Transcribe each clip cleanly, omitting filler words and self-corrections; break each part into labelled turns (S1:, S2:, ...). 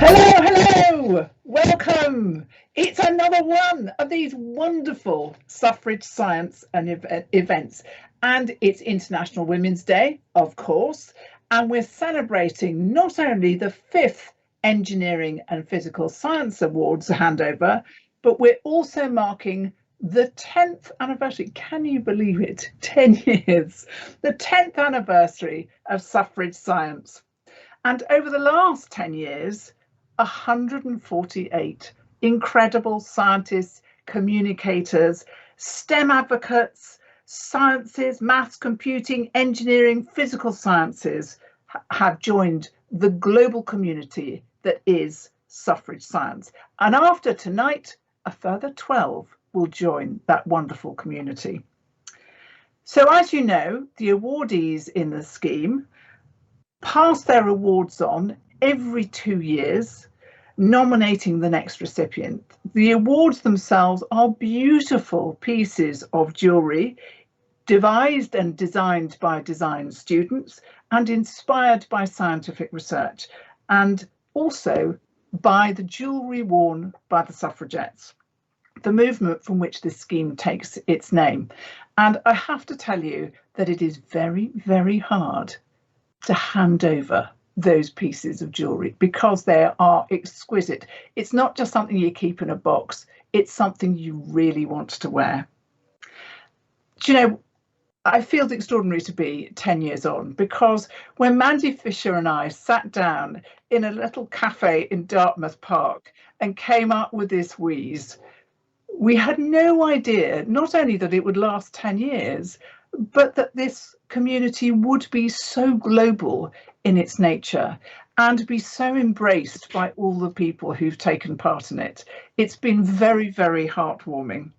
S1: Hello, hello, welcome. It's another one of these wonderful suffrage science and events, and it's International Women's Day, of course, and we're celebrating not only the 5th Engineering and Physical Science Awards handover, but we're also marking the 10th anniversary. Can you believe it? 10 years, the 10th anniversary of suffrage science. And over the last 10 years, 148 incredible scientists, communicators, STEM advocates, sciences, maths, computing, engineering, physical sciences have joined the global community that is suffrage science. And after tonight, a further 12 will join that wonderful community. So as you know, the awardees in the scheme pass their awards on every 2 years, nominating the next recipient. The awards themselves are beautiful pieces of jewellery, devised and designed by design students and inspired by scientific research, and also by the jewellery worn by the suffragettes, the movement from which this scheme takes its name. And I have to tell you that it is very, very hard to hand over those pieces of jewellery because they are exquisite. It's not just something you keep in a box, it's something you really want to wear. Do you know, I feel extraordinary to be 10 years on, because when Mandy Fisher and I sat down in a little cafe in Dartmouth Park and came up with this wheeze, we had no idea not only that it would last 10 years, but that this community would be so global in its nature and be so embraced by all the people who've taken part in it. It's been very, very heartwarming.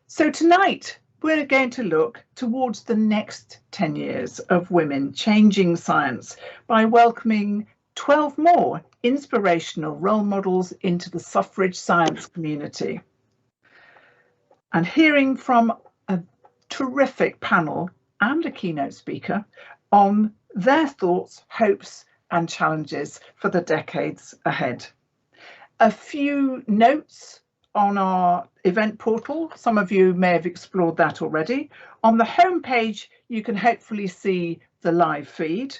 S1: So tonight, we're going to look towards the next 10 years of women changing science by welcoming 12 more inspirational role models into the suffrage science community, and hearing from a terrific panel and a keynote speaker on their thoughts, hopes and challenges for the decades ahead. A few notes on our event portal. Some of you may have explored that already. On the homepage, you can hopefully see the live feed.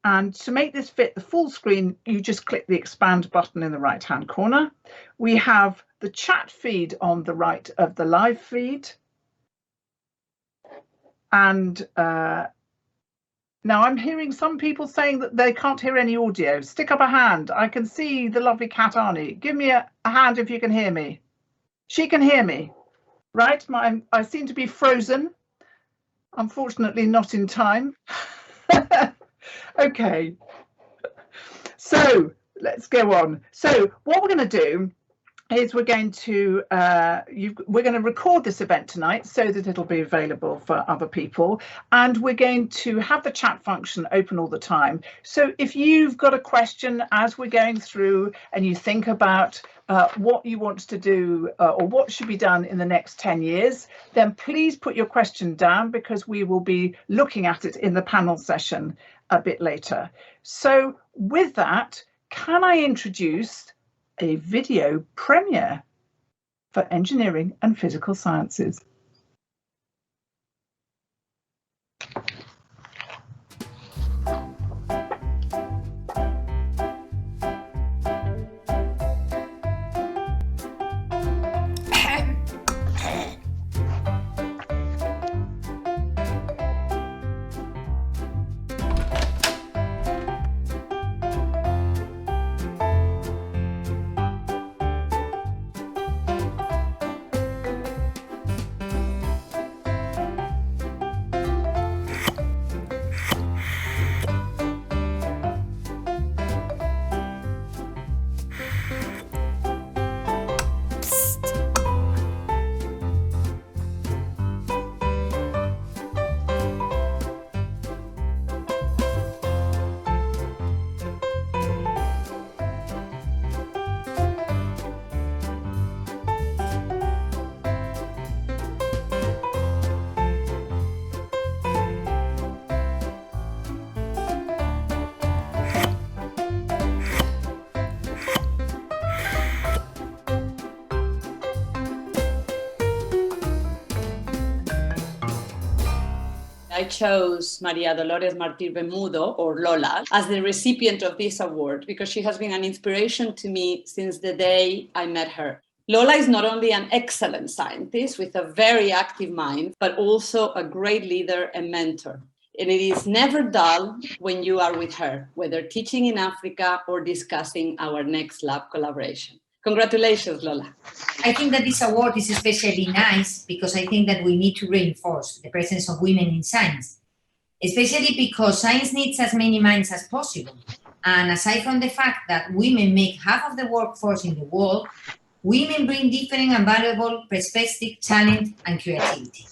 S1: And to make this fit the full screen, you just click the expand button in the right-hand corner. We have the chat feed on the right of the live feed. And now I'm hearing some people saying that they can't hear any audio. Stick up a hand. I can see the lovely Kat Arney. Give me a hand if you can hear me. She can hear me, right? I seem to be frozen. Unfortunately, not in time. Okay, so let's go on. So what we're going to do is we're going to record this event tonight so that it'll be available for other people, and we're going to have the chat function open all the time. So if you've got a question as we're going through and you think about what you want to do or what should be done in the next 10 years, then please put your question down, because we will be looking at it in the panel session a bit later. So with that, can I introduce a video premiere for engineering and physical sciences?
S2: I chose Maria Dolores Martí Bermudo, or Lola, as the recipient of this award because she has been an inspiration to me since the day I met her. Lola is not only an excellent scientist with a very active mind, but also a great leader and mentor. And it is never dull when you are with her, whether teaching in Africa or discussing our next lab collaboration. Congratulations, Lola.
S3: I think that this award is especially nice because I think that we need to reinforce the presence of women in science, especially because science needs as many minds as possible. And aside from the fact that women make half of the workforce in the world, women bring different and valuable perspective, talent, and creativity.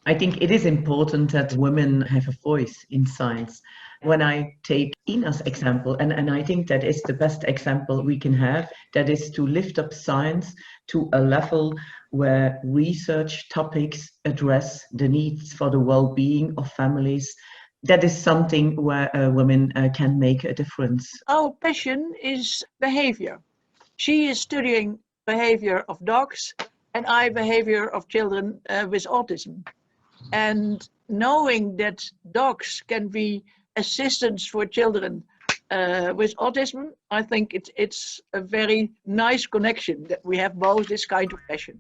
S4: I think it is important that women have a voice in science. When I take Ina's example, and I think that is the best example we can have, that is to lift up science to a level where research topics address the needs for the well-being of families. That is something where women can make a difference.
S5: Our passion is behavior. She is studying behavior of dogs and I behavior of children with autism. And knowing that dogs can be assistants for children with autism, I think it's a very nice connection that we have both this kind of passion.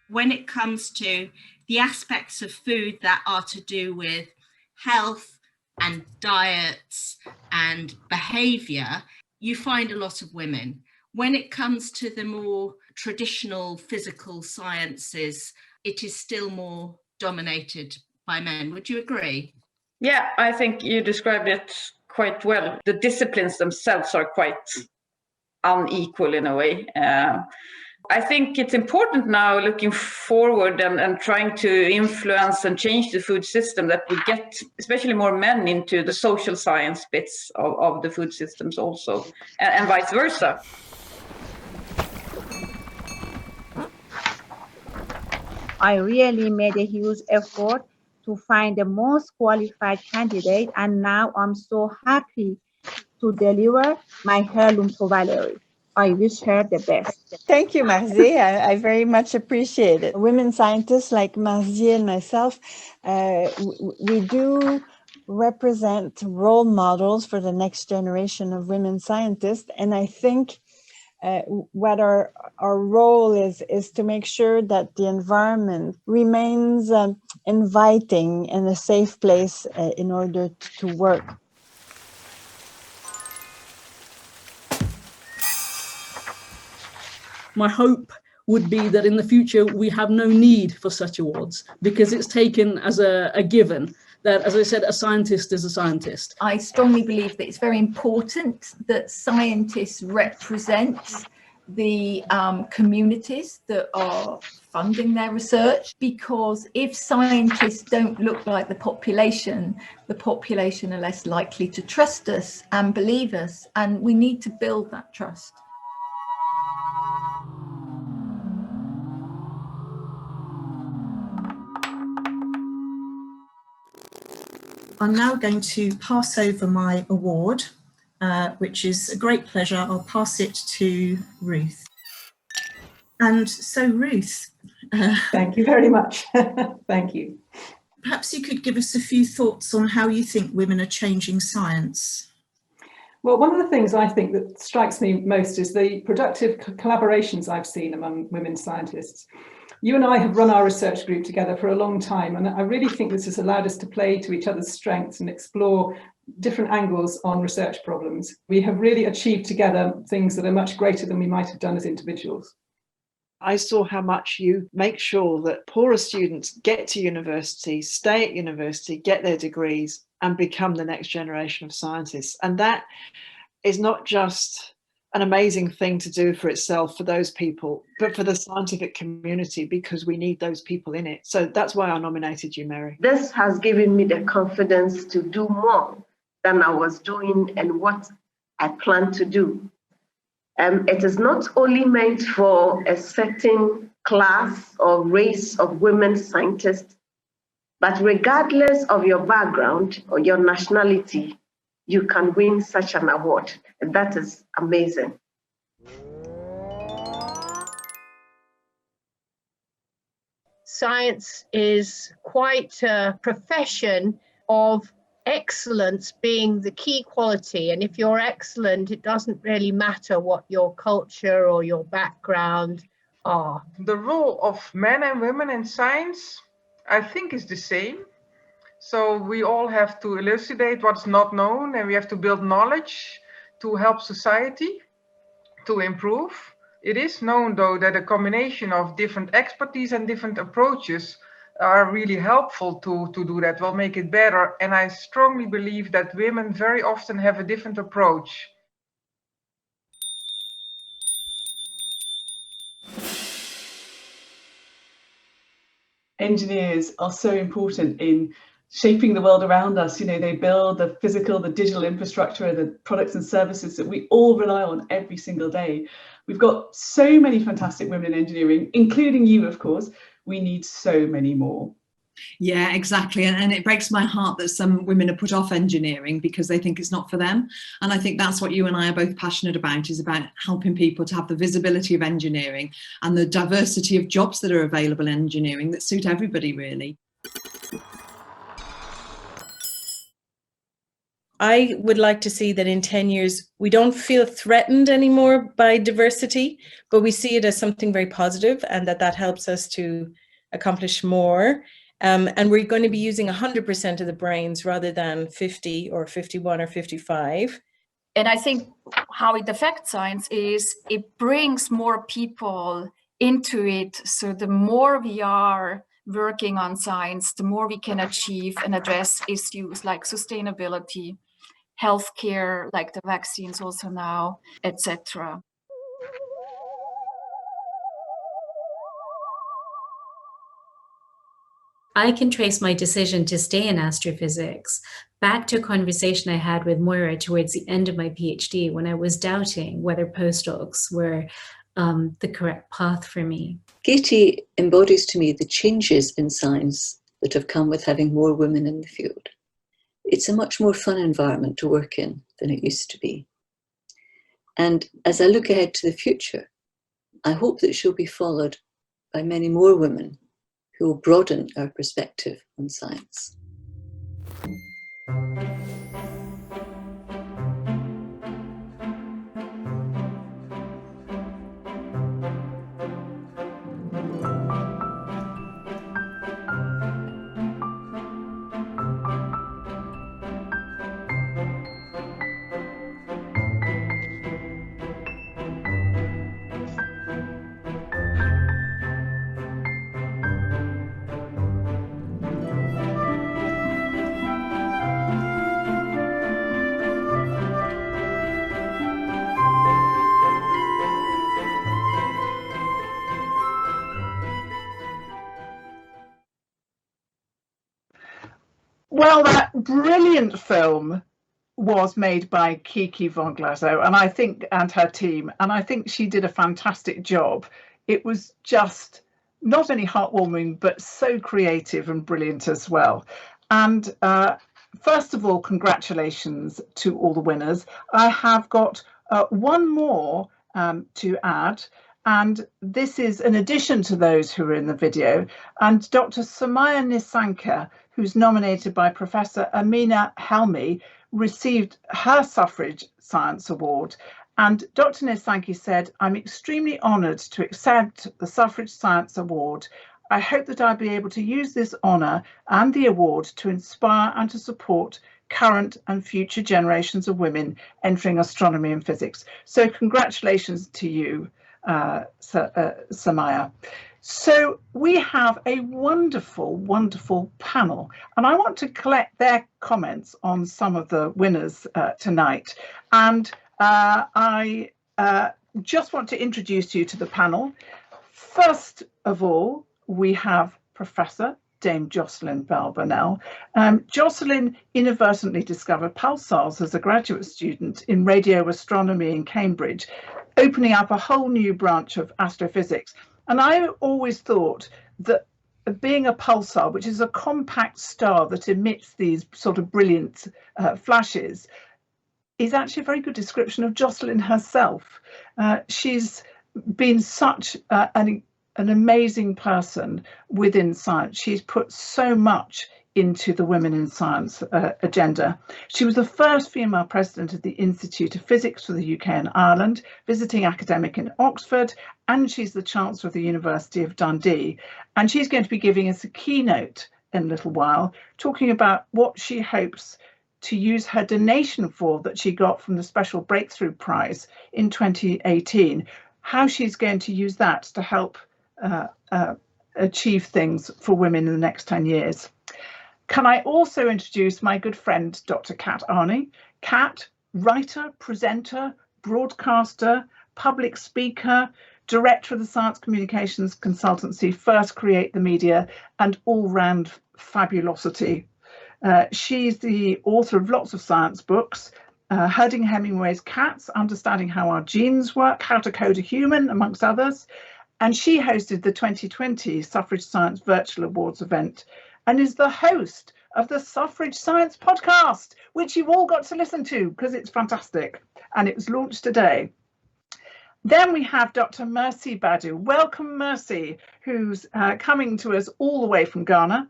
S6: When it comes to the aspects of food that are to do with health and diets and behavior, you find a lot of women. When it comes to the more traditional physical sciences, it is still more dominated by men. Would you agree?
S7: Yeah, I think you described it quite well. The disciplines themselves are quite unequal in a way. I think it's important now, looking forward and trying to influence and change the food system, that we get especially more men into the social science bits of the food systems also, and vice versa.
S8: I really made a huge effort to find the most qualified candidate, and now I'm so happy to deliver my heirloom to Valerie. I wish her the best.
S9: Thank you, Marzi. I very much appreciate it. Women scientists like Marzi and myself, we do represent role models for the next generation of women scientists, and I think what our role is to make sure that the environment remains inviting and a safe place in order to work.
S10: My hope would be that in the future we have no need for such awards, because it's taken as a given that, as I said, a scientist is a scientist.
S11: I strongly believe that it's very important that scientists represent the communities that are funding their research, because if scientists don't look like the population are less likely to trust us and believe us, and we need to build that trust.
S12: I'm now going to pass over my award, which is a great pleasure. I'll pass it to Ruth. And so Ruth.
S13: Thank you very much. Thank you.
S12: Perhaps you could give us a few thoughts on how you think women are changing science.
S13: Well, one of the things I think that strikes me most is the productive collaborations I've seen among women scientists. You and I have run our research group together for a long time, and I really think this has allowed us to play to each other's strengths and explore different angles on research problems. We have really achieved together things that are much greater than we might have done as individuals.
S14: I saw how much you make sure that poorer students get to university, stay at university, get their degrees, and become the next generation of scientists. And that is not just an amazing thing to do for itself, for those people, but for the scientific community, because we need those people in it. So that's why I nominated you, Mary.
S15: This has given me the confidence to do more than I was doing and what I plan to do. It is not only meant for a certain class or race of women scientists, but regardless of your background or your nationality, you can win such an award. And that is amazing.
S16: science is quite a profession of excellence being the key quality. And if you're excellent, it doesn't really matter what your culture or your background are.
S17: The role of men and women in science, I think, is the same. So we all have to elucidate what's not known, and we have to build knowledge to help society to improve. It is known, though, that a combination of different expertise and different approaches are really helpful to do that, will make it better. And I strongly believe that women very often have a different approach.
S18: Engineers are so important in shaping the world around us. You know, they build the physical, the digital infrastructure, the products and services that we all rely on every single day. We've got so many fantastic women in engineering, including you, of course. We need so many more.
S19: Yeah, exactly. And it breaks my heart that some women are put off engineering because they think it's not for them. And I think that's what you and I are both passionate about, is about helping people to have the visibility of engineering and the diversity of jobs that are available in engineering that suit everybody, really.
S20: I would like to see that in 10 years, we don't feel threatened anymore by diversity, but we see it as something very positive, and that helps us to accomplish more. And we're going to be using 100% of the brains rather than 50 or 51 or 55.
S11: And I think how it affects science is it brings more people into it. So the more we are working on science, the more we can achieve and address issues like sustainability, healthcare, like the vaccines also now, etc.
S21: I can trace my decision to stay in astrophysics back to a conversation I had with Moira towards the end of my PhD, when I was doubting whether postdocs were the correct path for me.
S22: Katie embodies to me the changes in science that have come with having more women in the field. It's a much more fun environment to work in than it used to be. And as I look ahead to the future, I hope that she'll be followed by many more women who will broaden our perspective on science.
S1: Well, that brilliant film was made by Kiki von Glasow, and her team, and I think she did a fantastic job. It was just not only heartwarming, but so creative and brilliant as well. And first of all, congratulations to all the winners. I have got one more to add, and this is in addition to those who are in the video, and Dr. Samaya Nisanka, who's nominated by Professor Amina Helmi, received her Suffrage Science Award. And Dr. Nisanki said, "I'm extremely honoured to accept the Suffrage Science Award. I hope that I'll be able to use this honour and the award to inspire and to support current and future generations of women entering astronomy and physics." So congratulations to you, Samaya. So we have a wonderful, wonderful panel, and I want to collect their comments on some of the winners tonight. And I just want to introduce you to the panel. First of all, we have Professor Dame Jocelyn Burnell. Jocelyn inadvertently discovered pulsars as a graduate student in radio astronomy in Cambridge, opening up a whole new branch of astrophysics. And I always thought that being a pulsar, which is a compact star that emits these sort of brilliant flashes, is actually a very good description of Jocelyn herself. She's been such an an amazing person within science. She's put so much into the Women in Science agenda. She was the first female president of the Institute of Physics for the UK and Ireland, visiting academic in Oxford, and she's the Chancellor of the University of Dundee. And she's going to be giving us a keynote in a little while, talking about what she hopes to use her donation for that she got from the Special Breakthrough Prize in 2018, how she's going to use that to help achieve things for women in the next 10 years. Can I also introduce my good friend, Dr. Kat Arney. Kat, writer, presenter, broadcaster, public speaker, director of the Science Communications Consultancy, First Create the Media, and all-round fabulosity. She's the author of lots of science books, Herding Hemingway's Cats, Understanding How Our Genes Work, How to Code a Human, amongst others. And she hosted the 2020 Suffrage Science Virtual Awards event and is the host of the Suffrage Science podcast, which you've all got to listen to because it's fantastic. And it was launched today. Then we have Dr. Mercy Badu. Welcome, Mercy, who's coming to us all the way from Ghana,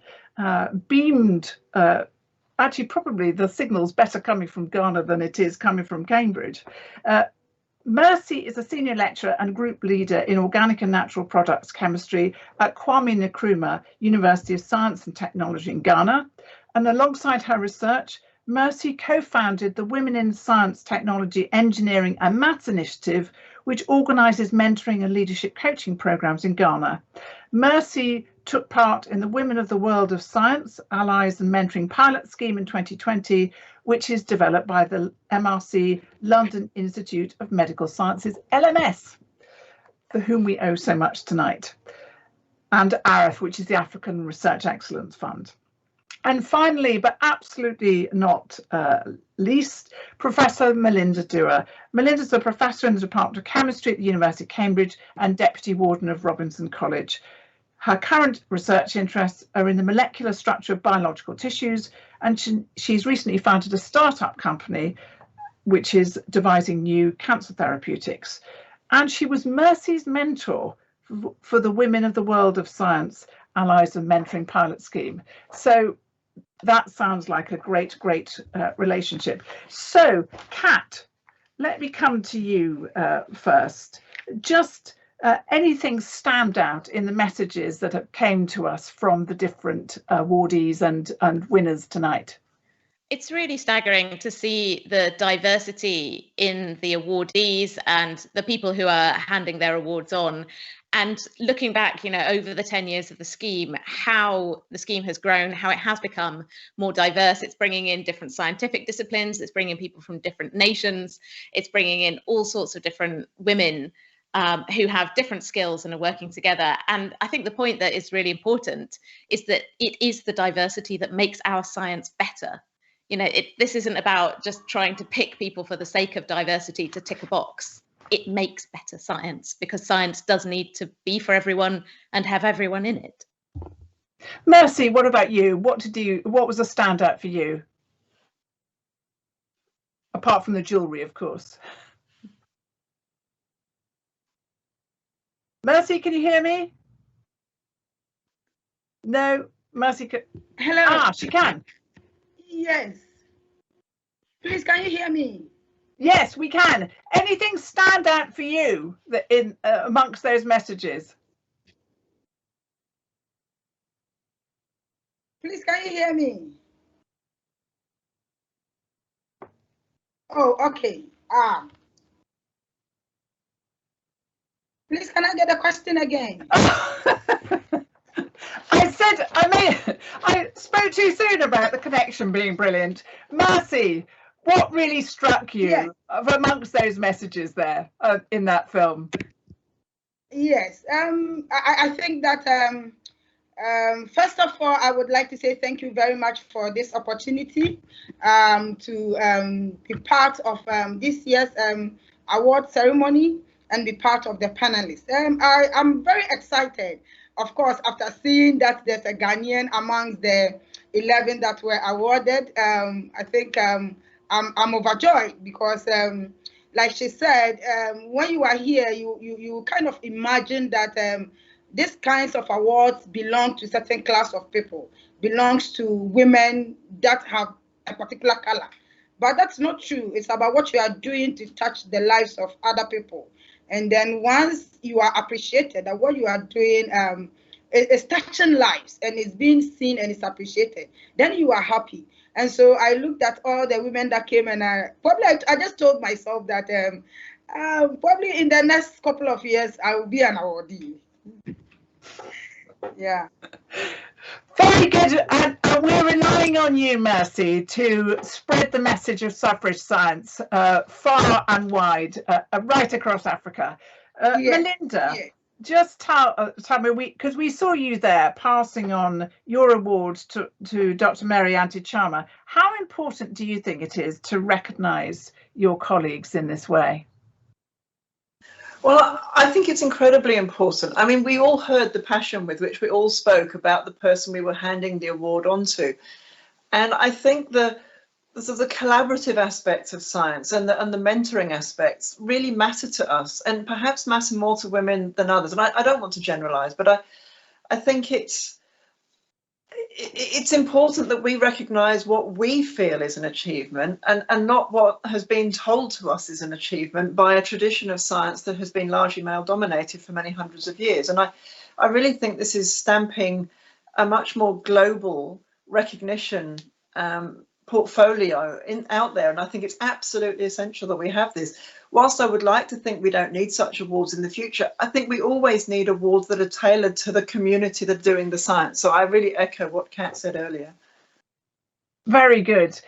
S1: beamed. Actually, probably the signal's better coming from Ghana than it is coming from Cambridge. Mercy is a senior lecturer and group leader in organic and natural products chemistry at Kwame Nkrumah University of Science and Technology in Ghana. And alongside her research, Mercy co-founded the Women in Science, Technology, Engineering and Maths initiative, which organises mentoring and leadership coaching programmes in Ghana. Mercy took part in the Women of the World of Science, Allies and Mentoring Pilot Scheme in 2020, which is developed by the MRC London Institute of Medical Sciences, LMS, for whom we owe so much tonight, and ARIF, which is the African Research Excellence Fund. And finally, but absolutely not least, Professor Melinda Duer. Melinda's a professor in the Department of Chemistry at the University of Cambridge and Deputy Warden of Robinson College. Her current research interests are in the molecular structure of biological tissues, and she's recently founded a startup company which is devising new cancer therapeutics. And she was Mercy's mentor for the Women of the World of Science, Allies and Mentoring Pilot Scheme. So that sounds like a great relationship. So, Kat, let me come to you first. Just anything stand out in the messages that have came to us from the different awardees and winners tonight?
S2: It's really staggering to see the diversity in the awardees and the people who are handing their awards on. And looking back, over the 10 years of the scheme, how the scheme has grown, how it has become more diverse. It's bringing in different scientific disciplines. It's bringing people from different nations. It's bringing in all sorts of different women who have different skills and are working together. And I think the point that is really important is that it is the diversity that makes our science better. This isn't about just trying to pick people for the sake of diversity to tick a box. It makes better science because science does need to be for everyone and have everyone in it.
S1: Mercy, what about you? What was a standout for you? Apart from the jewellery, of course. Mercy, can you hear me? No, Mercy can.
S3: Hello.
S1: Ah, she can.
S3: Yes. Please, can you hear me?
S1: Yes, we can. Anything stand out for you that in amongst those messages?
S3: Please, can you hear me? Oh, okay. Please, can I get the question again?
S1: I spoke too soon about the connection being brilliant. Mercy, what really struck you amongst those messages there in that film?
S3: Yes, I think that first of all, I would like to say thank you very much for this opportunity to be part of this year's award ceremony and be part of the panelists. I'm very excited, of course, after seeing that there's a Ghanaian amongst the 11 that were awarded. I think I'm overjoyed because, like she said, when you are here, you kind of imagine that these kinds of awards belong to certain class of people, belongs to women that have a particular color. But that's not true. It's about what you are doing to touch the lives of other people. And then once you are appreciated that what you are doing is touching lives and is being seen and is appreciated, then you are happy. And so I looked at all the women that came, and I just told myself that probably in the next couple of years, I will be an awardee. Yeah.
S1: Very good. And we're relying on you, Mercy, to spread the message of suffrage science far and wide, right across Africa. Melinda, just tell me, because we saw you there passing on your award to Dr. Mary Antichama. How important do you think it is to recognise your colleagues in this way?
S14: Well, I think it's incredibly important. I mean, we all heard the passion with which we all spoke about the person we were handing the award on to. And I think the collaborative aspects of science and the mentoring aspects really matter to us, and perhaps matter more to women than others. And I don't want to generalize, but I think it's important that we recognise what we feel is an achievement, and not what has been told to us is an achievement by a tradition of science that has been largely male dominated for many hundreds of years. And I really think this is stamping a much more global recognition portfolio out there, and I think it's absolutely essential that we have this. Whilst I would like to think we don't need such awards in the future, I think we always need awards that are tailored to the community that are doing the science. So I really echo what Kat said earlier.
S1: Very good.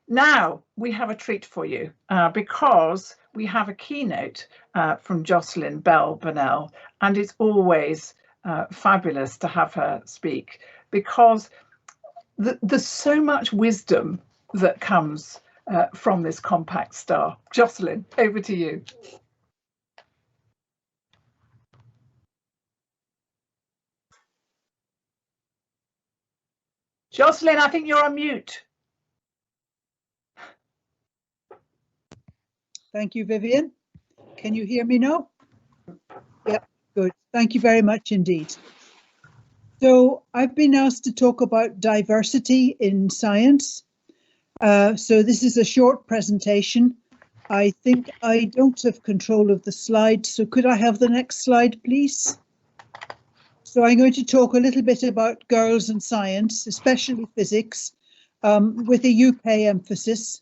S1: Now we have a treat for you because we have a keynote from Jocelyn Burnell, and it's always fabulous to have her speak, because there's so much wisdom that comes from this compact star. Jocelyn, over to you. Jocelyn, I think you're on mute.
S4: Thank you, Vivienne. Can you hear me now? Yep, good. Thank you very much indeed. So I've been asked to talk about diversity in science. So this is a short presentation. I think I don't have control of the slide, so could I have the next slide, please? So I'm going to talk a little bit about girls and science, especially physics, with a UK emphasis.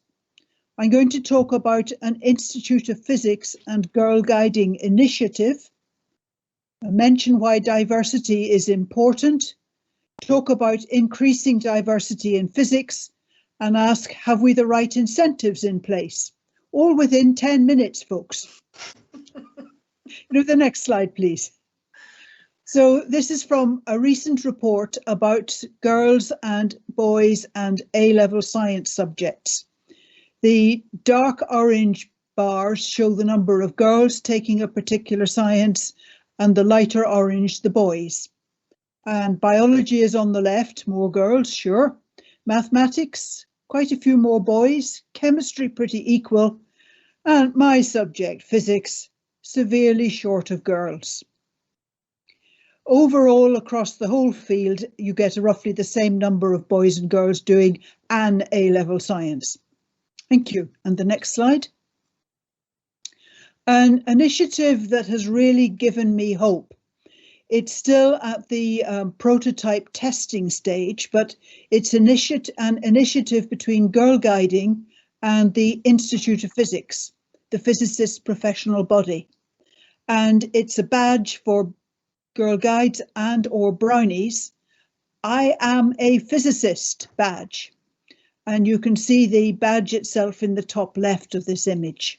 S4: I'm going to talk about an Institute of Physics and Girl Guiding initiative, mention why diversity is important, talk about increasing diversity in physics, and ask, have we the right incentives in place? All within 10 minutes, folks. The next slide, please. So this is from a recent report about girls and boys and A-level science subjects. The dark orange bars show the number of girls taking a particular science, and the lighter orange, the boys. And biology is on the left, more girls, sure. Mathematics, quite a few more boys. Chemistry, pretty equal. And my subject, physics, severely short of girls. Overall, across the whole field, you get roughly the same number of boys and girls doing an A-level science. Thank you. And the next slide. An initiative that has really given me hope. It's still at the prototype testing stage, but it's an initiative between Girl Guiding and the Institute of Physics, the physicists' professional body. And it's a badge for Girl Guides and or Brownies. I am a physicist badge. And you can see the badge itself in the top left of this image.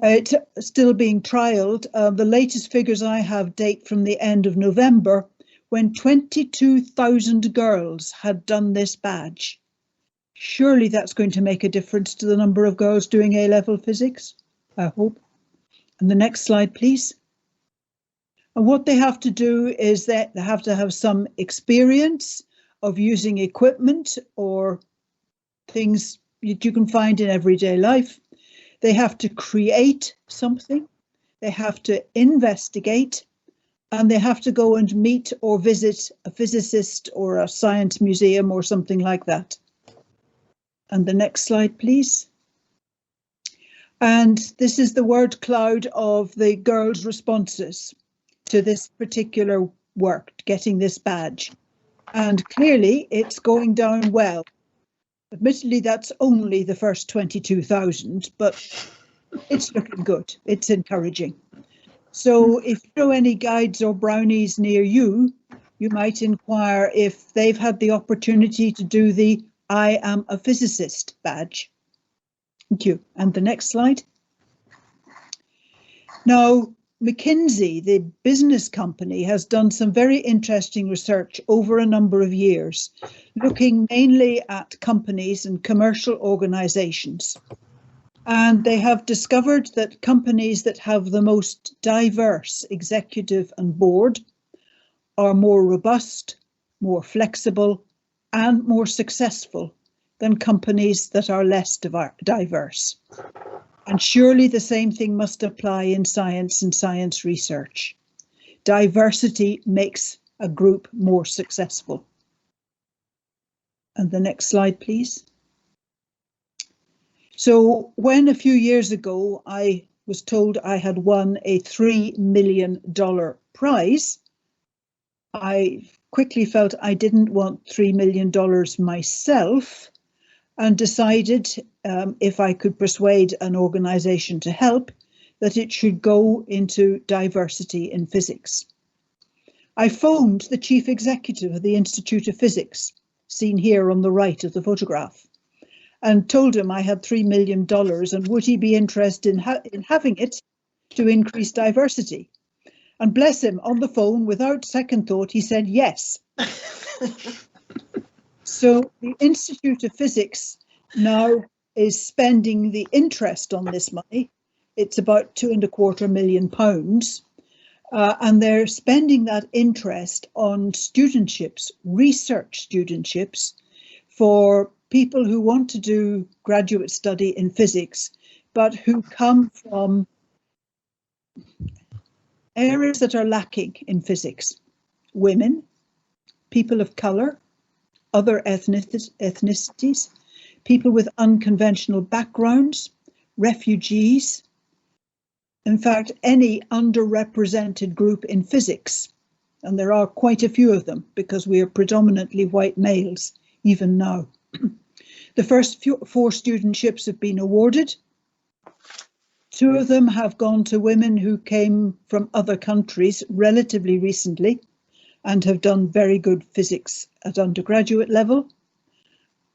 S4: It's still being trialled. The latest figures I have date from the end of November, when 22,000 girls had done this badge. Surely that's going to make a difference to the number of girls doing A-level physics, I hope. And the next slide, please. And what they have to do is that they have to have some experience of using equipment or things that you can find in everyday life. They have to create something. They have to investigate, and they have to go and meet or visit a physicist or a science museum or something like that. And the next slide, please. And this is the word cloud of the girls' responses to this particular work, getting this badge. And clearly it's going down well. Admittedly, that's only the first 22,000, but it's looking good. It's encouraging. So if you know any guides or brownies near you, you might inquire if they've had the opportunity to do the I am a physicist badge. Thank you. And the next slide. Now, McKinsey, the business company, has done some very interesting research over a number of years, looking mainly at companies and commercial organizations. And they have discovered that companies that have the most diverse executive and board are more robust, more flexible, and more successful than companies that are less diverse. And surely the same thing must apply in science and science research. Diversity makes a group more successful. And the next slide, please. So when a few years ago I was told I had won a $3 million prize, I quickly felt I didn't want $3 million myself, and decided if I could persuade an organisation to help, that it should go into diversity in physics. I phoned the chief executive of the Institute of Physics, seen here on the right of the photograph, and told him I had $3 million and would he be interested in having it to increase diversity. And bless him, on the phone, without second thought, he said yes. So the Institute of Physics now is spending the interest on this money. It's about £2.25 million. And they're spending that interest on studentships, research studentships, for people who want to do graduate study in physics, but who come from areas that are lacking in physics. Women, people of colour, other ethnicities, people with unconventional backgrounds, refugees, in fact, any underrepresented group in physics. And there are quite a few of them because we are predominantly white males, even now. The first 4 studentships have been awarded. 2 of them have gone to women who came from other countries relatively recently and have done very good physics at undergraduate level.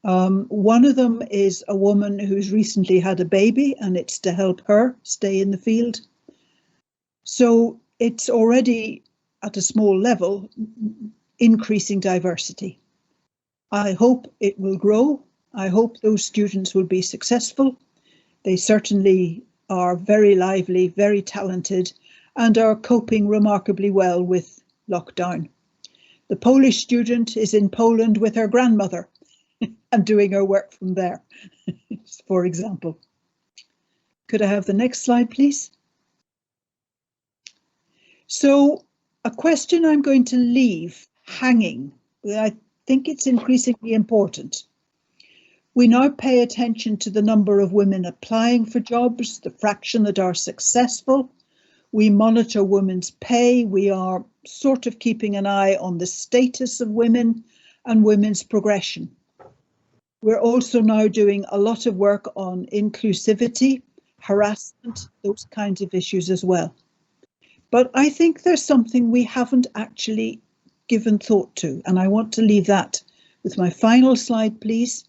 S4: One of them is a woman who's recently had a baby, and it's to help her stay in the field. So it's already at a small level increasing diversity. I hope it will grow. I hope those students will be successful. They certainly are very lively, very talented, and are coping remarkably well with lockdown. The Polish student is in Poland with her grandmother and doing her work from there, for example. Could I have the next slide, please? So a question I'm going to leave hanging, I think it's increasingly important. We now pay attention to the number of women applying for jobs, the fraction that are successful. We monitor women's pay. We are sort of keeping an eye on the status of women and women's progression. We're also now doing a lot of work on inclusivity, harassment, those kinds of issues as well. But I think there's something we haven't actually given thought to, and I want to leave that with my final slide, please.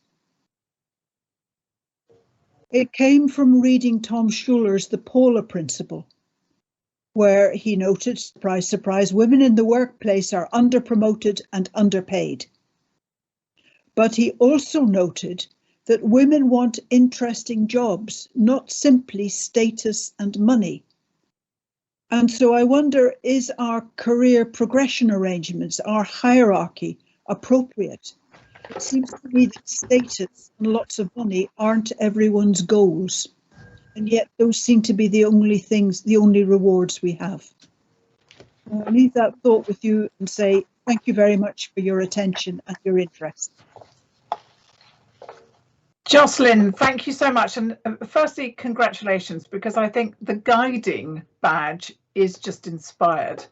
S4: It came from reading Tom Schuler's The Paula Principle, where he noted, surprise, surprise, women in the workplace are underpromoted and underpaid. But he also noted that women want interesting jobs, not simply status and money. And so I wonder, is our career progression arrangements, our hierarchy, appropriate? It seems to me that status and lots of money aren't everyone's goals. And yet those seem to be the only things, the only rewards we have. I'll leave that thought with you and say thank you very much for your attention and your interest.
S1: Jocelyn, thank you so much. And firstly, congratulations, because I think the guiding badge is just inspired.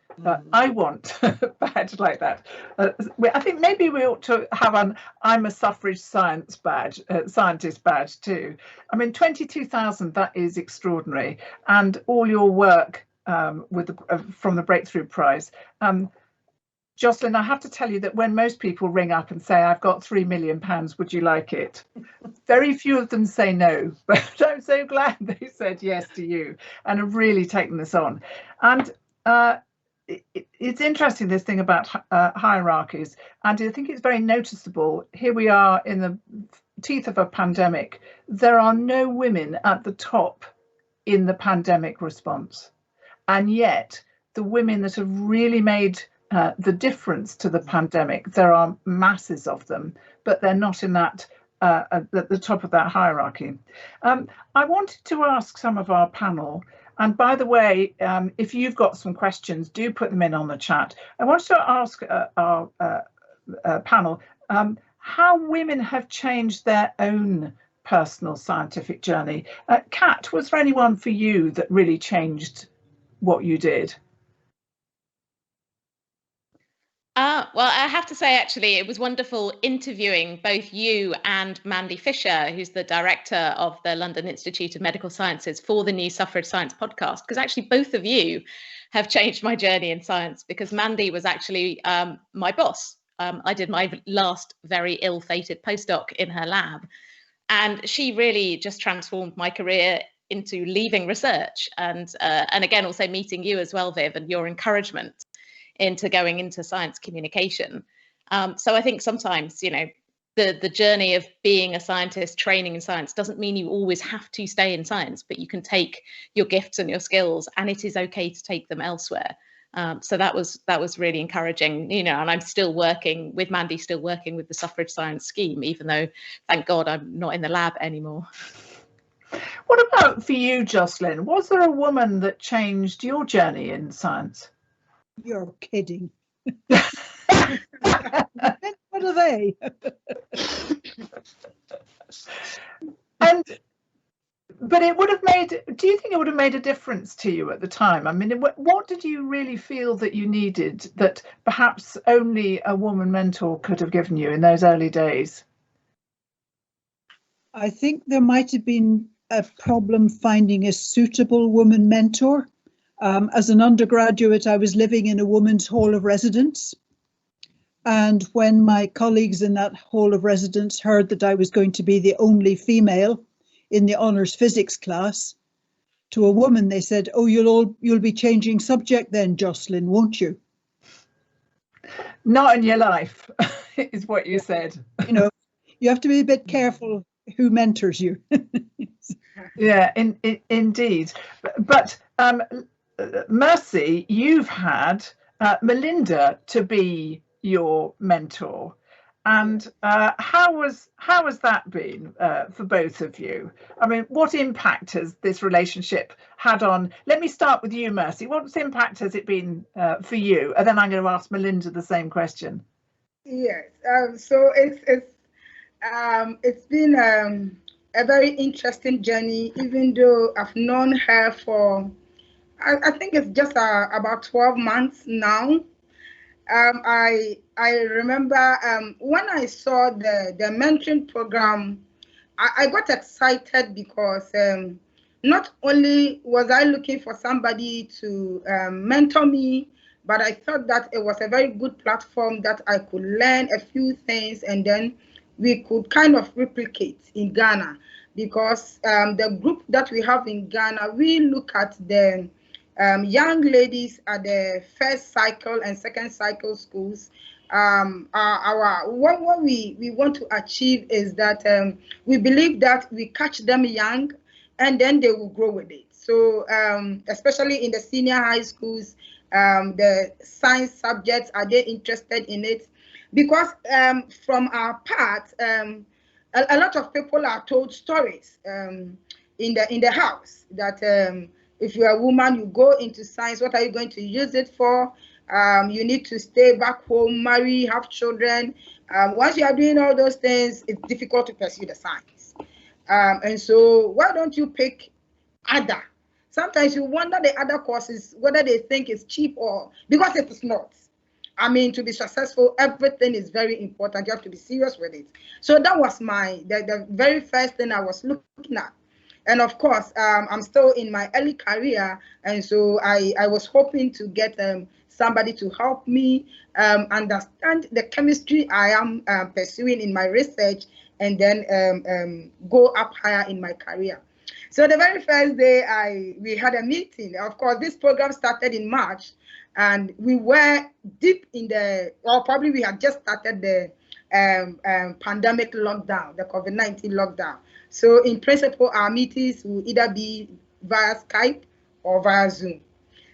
S1: I want a badge like that. I think maybe we ought to have an I'm a suffrage science badge, scientist badge too. I mean, 22,000, that is extraordinary. And all your work with from the Breakthrough Prize. Jocelyn, I have to tell you that when most people ring up and say, I've got £3 million, would you like it? Very few of them say no, but I'm so glad they said yes to you and have really taken this on. And it's interesting, this thing about hierarchies, and I think it's very noticeable. Here we are in the teeth of a pandemic. There are no women at the top in the pandemic response. And yet the women that have really made the difference to the pandemic, there are masses of them, but they're not in that at the top of that hierarchy. I wanted to ask some of our panel, and by the way, if you've got some questions, do put them in on the chat. I wanted to ask our panel how women have changed their own personal scientific journey. Kat, was there anyone for you that really changed what you did?
S2: Well, I have to say, actually, it was wonderful interviewing both you and Mandy Fisher, who's the director of the London Institute of Medical Sciences, for the new Suffrage Science podcast, because actually both of you have changed my journey in science, because Mandy was actually my boss. I did my last very ill-fated postdoc in her lab, and she really just transformed my career into leaving research, and again, also meeting you as well, Viv, and your encouragement into going into science communication. So I think sometimes, you know, the journey of being a scientist, training in science, doesn't mean you always have to stay in science, but you can take your gifts and your skills, and it is okay to take them elsewhere. So that was really encouraging, you know, and I'm still working with Mandy, still working with the Suffrage Science scheme, even though, thank God, I'm not in the lab anymore.
S1: What about for you, Jocelyn? Was there a woman that changed your journey in science?
S4: You're kidding. What are they? But it would have made, do you think it would have made a difference to you at the time? I mean, what did you really feel that you needed that perhaps only a woman mentor could have given you in those early days? I think there might have been a problem finding a suitable woman mentor. As an undergraduate, I was living in a women's hall of residence. And when my colleagues in that hall of residence heard that I was going to be the only female in the honours physics class, to a woman they said, "Oh, you'll be changing subject then, Jocelyn, won't you?" Not in your life, is what you said. You know, you have to be a bit careful who mentors you. Yeah, indeed. But Mercy, you've had Melinda to be your mentor, and how has that been for both of you? I mean, what impact has this relationship had on? Let me start with you, Mercy. What impact has it been for you? And then I'm going to ask Melinda the same question.
S3: Yes, so it's been a very interesting journey, even though I've known her for I think it's just about 12 months now. I remember when I saw the mentoring program, I got excited because not only was I looking for somebody to mentor me, but I thought that it was a very good platform that I could learn a few things, and then we could kind of replicate in Ghana, because the group that we have in Ghana, we look at the young ladies at the first cycle and second cycle schools. What we want to achieve is that we believe that we catch them young and then they will grow with it. So especially in the senior high schools, the science subjects, are they interested in it? Because from our part, a lot of people are told stories in the house that if you're a woman, you go into science, what are you going to use it for? You need to stay back home, marry, have children. Once you are doing all those things, it's difficult to pursue the science. And so why don't you pick other? Sometimes you wonder the other courses, whether they think it's cheap or, because it is not. I mean, to be successful, everything is very important. You have to be serious with it. So that was the very first thing I was looking at. And of course, I'm still in my early career. And so I was hoping to get somebody to help me understand the chemistry I am pursuing in my research, and then go up higher in my career. So the very first day we had a meeting. Of course, this program started in March, and we were deep in or probably we had just started the pandemic lockdown, the COVID-19 lockdown. So in principle, our meetings will either be via Skype or via Zoom.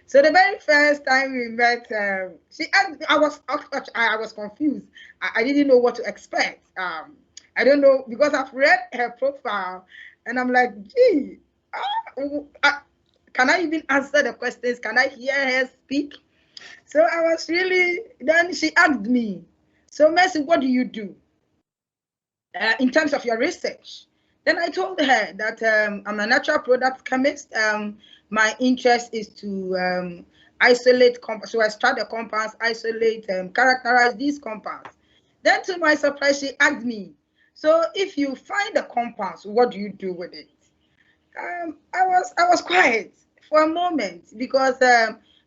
S3: So the very first time we met, I was confused. I didn't know what to expect. I don't know, because I've read her profile and I'm like, gee, can I even answer the questions? Can I hear her speak? So I was really, then she asked me, so Mercy, what do you do in terms of your research? Then I told her that I'm a natural product chemist. My interest is to isolate compounds. So I extract the compounds, isolate, characterize these compounds. Then to my surprise, she asked me, so if you find the compounds, what do you do with it? I was quiet for a moment, because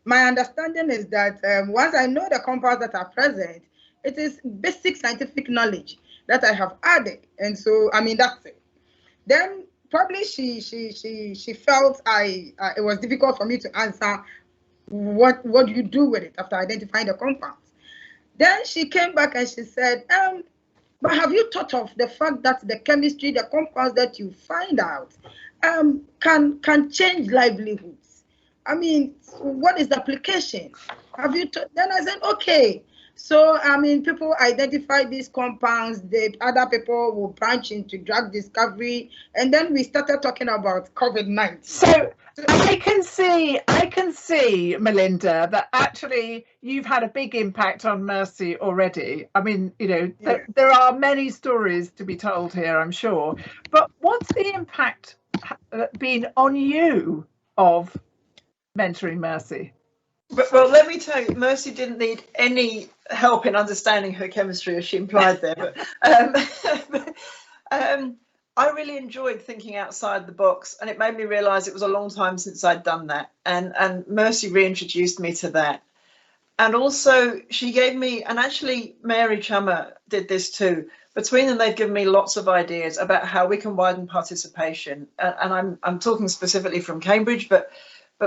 S3: my understanding is that once I know the compounds that are present, it is basic scientific knowledge that I have added. And so, I mean, that's it. Then probably she felt it was difficult for me to answer what do you do with it after identifying the compounds. Then she came back and she said, but have you thought of the fact that the chemistry, the compounds that you find out can change livelihoods? I mean, what is the application? Have you then I said, okay. So, I mean, people identify these compounds, other people will branch into drug discovery, and then we started talking about COVID-19.
S1: So I can see, Melinda, that actually you've had a big impact on Mercy already. I mean, you know, there are many stories to be told here, I'm sure. But what's the impact been on you of mentoring Mercy?
S14: Well, let me tell you, Mercy didn't need any help in understanding her chemistry, as she implied there. But I really enjoyed thinking outside the box, and it made me realise it was a long time since I'd done that. And Mercy reintroduced me to that. And also, she gave me, and actually Mary Chummer did this too. Between them, they've given me lots of ideas about how we can widen participation. And I'm talking specifically from Cambridge, but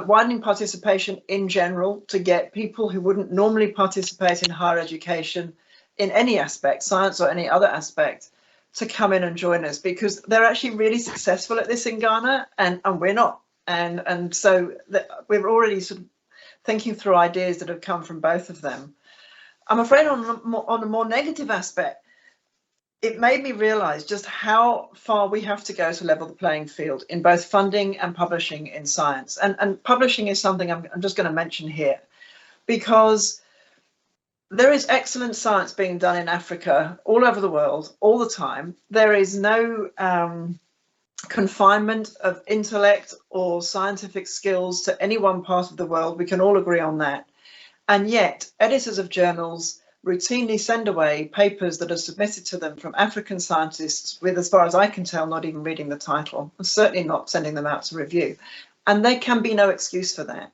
S14: widening participation in general to get people who wouldn't normally participate in higher education in any aspect, science or any other aspect, to come in and join us, because they're actually really successful at this in Ghana, and we're not. And so we're already sort of thinking through ideas that have come from both of them. I'm afraid on a more negative aspect, it made me realise just how far we have to go to level the playing field in both funding and publishing in science. And publishing is something I'm just going to mention here, because there is excellent science being done in Africa, all over the world, all the time. There is no confinement of intellect or scientific skills to any one part of the world. We can all agree on that. And yet, editors of journals routinely send away papers that are submitted to them from African scientists with, as far as I can tell, not even reading the title, and certainly not sending them out to review. And there can be no excuse for that.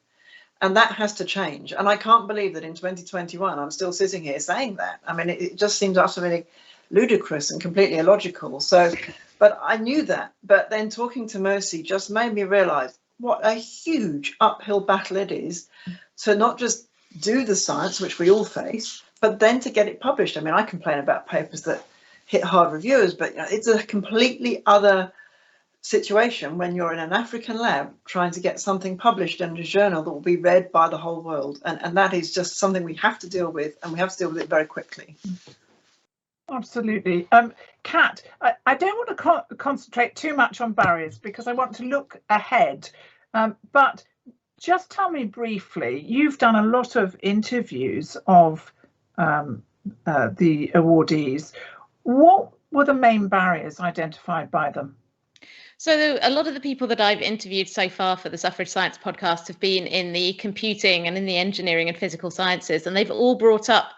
S14: And that has to change. And I can't believe that in 2021, I'm still sitting here saying that. I mean, it just seems utterly ludicrous and completely illogical. So, but I knew that. But then talking to Mercy just made me realize what a huge uphill battle it is to not just do the science, which we all face, but then to get it published. I mean, I complain about papers that hit hard reviewers, but it's a completely other situation when you're in an African lab trying to get something published in a journal that will be read by the whole world. And that is just something we have to deal with, and we have to deal with it very quickly.
S1: Absolutely. Kat, I don't want to concentrate too much on barriers because I want to look ahead. But just tell me briefly, you've done a lot of interviews of the awardees. What were the main barriers identified by them?
S2: So a lot of the people that I've interviewed so far for the Suffrage Science podcast have been in the computing and in the engineering and physical sciences, and they've all brought up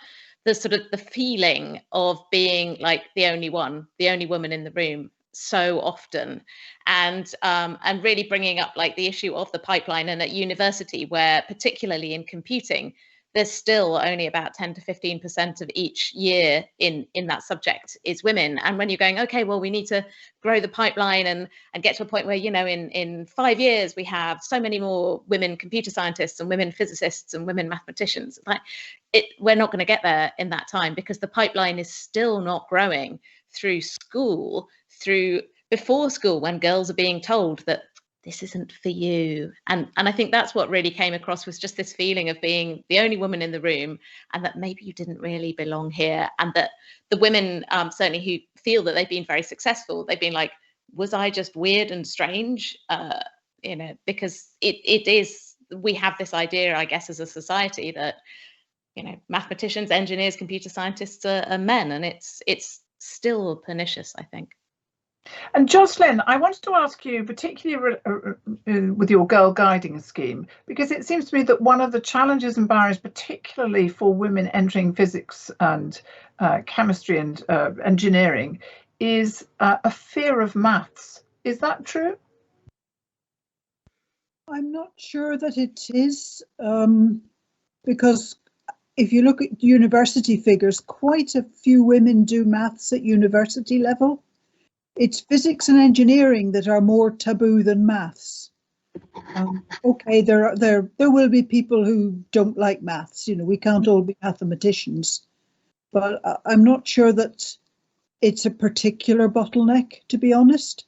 S2: the sort of the feeling of being like the only woman in the room so often, and really bringing up like the issue of the pipeline. And at university, where particularly in computing, there's still only about 10 to 15% of each year in that subject is women. And when you're going, okay, well, we need to grow the pipeline and get to a point where, you know, in 5 years, we have so many more women computer scientists and women physicists and women mathematicians. Like we're not going to get there in that time, because the pipeline is still not growing through school, through before school, when girls are being told that this isn't for you. And I think that's what really came across, was just this feeling of being the only woman in the room, and that maybe you didn't really belong here. And that the women certainly who feel that they've been very successful, they've been like, was I just weird and strange? You know, because it is, we have this idea, I guess, as a society that, you know, mathematicians, engineers, computer scientists are men, and it's still pernicious, I think.
S1: And Jocelyn, I wanted to ask you, particularly with your girl guiding scheme, because it seems to me that one of the challenges and barriers, particularly for women entering physics and chemistry and engineering, is a fear of maths. Is that true?
S4: I'm not sure that it is, because if you look at university figures, quite a few women do maths at university level. It's physics and engineering that are more taboo than maths. Okay, there will be people who don't like maths. You know, we can't all be mathematicians, but I'm not sure that it's a particular bottleneck, to be honest.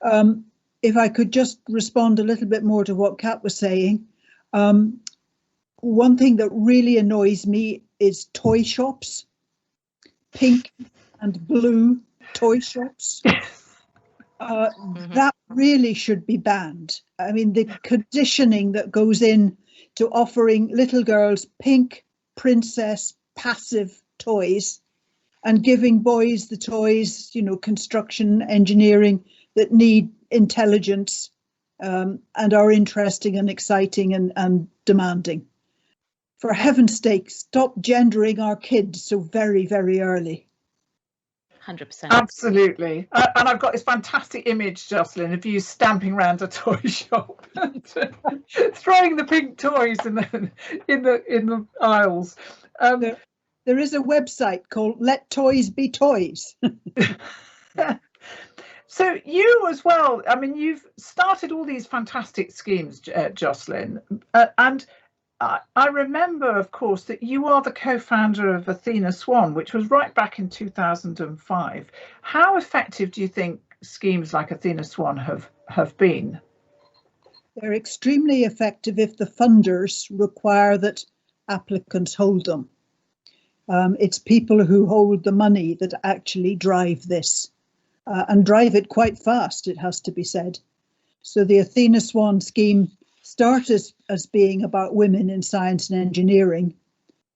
S4: If I could just respond a little bit more to what Kat was saying, one thing that really annoys me is toy shops, pink and blue toy shops. That really should be banned. I mean, the conditioning that goes in to offering little girls pink princess passive toys and giving boys the toys, you know, construction, engineering, that need intelligence and are interesting and exciting and demanding. For heaven's sake, stop gendering our kids so very, very early.
S2: 100%.
S1: Absolutely. And I've got this fantastic image, Jocelyn, of you stamping around a toy shop, throwing the pink toys in the aisles.
S4: There is a website called Let Toys Be Toys.
S1: So you as well, I mean, you've started all these fantastic schemes, Jocelyn, and I remember, of course, that you are the co-founder of Athena Swan, which was right back in 2005. How effective do you think schemes like Athena Swan have been?
S4: They're extremely effective if the funders require that applicants hold them. It's people who hold the money that actually drive this, and drive it quite fast, it has to be said. So the Athena Swan scheme started as being about women in science and engineering,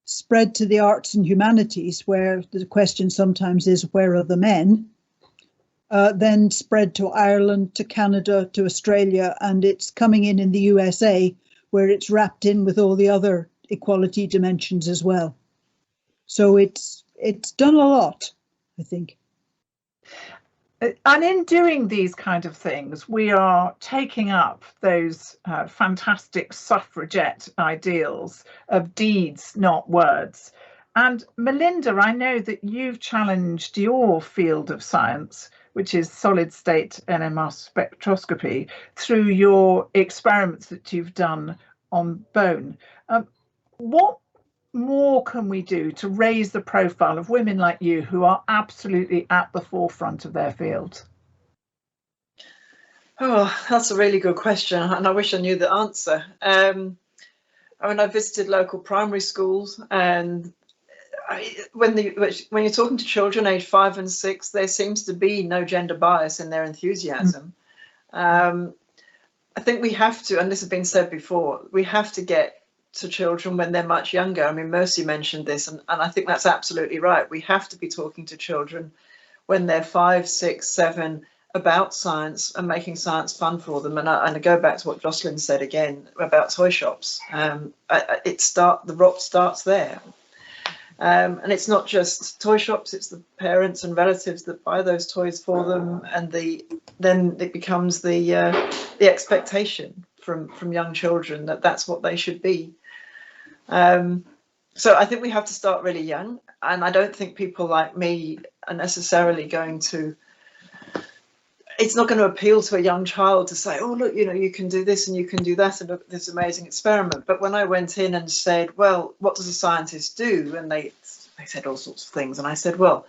S4: spread to the arts and humanities, where the question sometimes is, where are the men? Then spread to Ireland, to Canada, to Australia, and it's coming in the USA, where it's wrapped in with all the other equality dimensions as well. So it's done a lot, I think.
S1: And in doing these kind of things, we are taking up those fantastic suffragette ideals of deeds, not words. And Melinda, I know that you've challenged your field of science, which is solid state NMR spectroscopy, through your experiments that you've done on bone. What more can we do to raise the profile of women like you, who are absolutely at the forefront of their fields?
S14: Oh, that's a really good question, and I wish I knew the answer. I mean, I visited local primary schools, and when you're talking to children aged 5 and 6, there seems to be no gender bias in their enthusiasm. I think we have to, and this has been said before, we have to get to children when they're much younger. I mean, Mercy mentioned this, and I think that's absolutely right. We have to be talking to children when they're 5, 6, 7 about science and making science fun for them. And I go back to what Jocelyn said again about toy shops. The rot starts there. And it's not just toy shops, it's the parents and relatives that buy those toys for them, and then it becomes the expectation from young children that that's what they should be. So I think we have to start really young, and I don't think people like me are necessarily going to, it's not going to appeal to a young child to say, oh, look, you can do this and you can do that and look at this amazing experiment. But when I went in and said, well, what does a scientist do? And they said all sorts of things. And I said, well,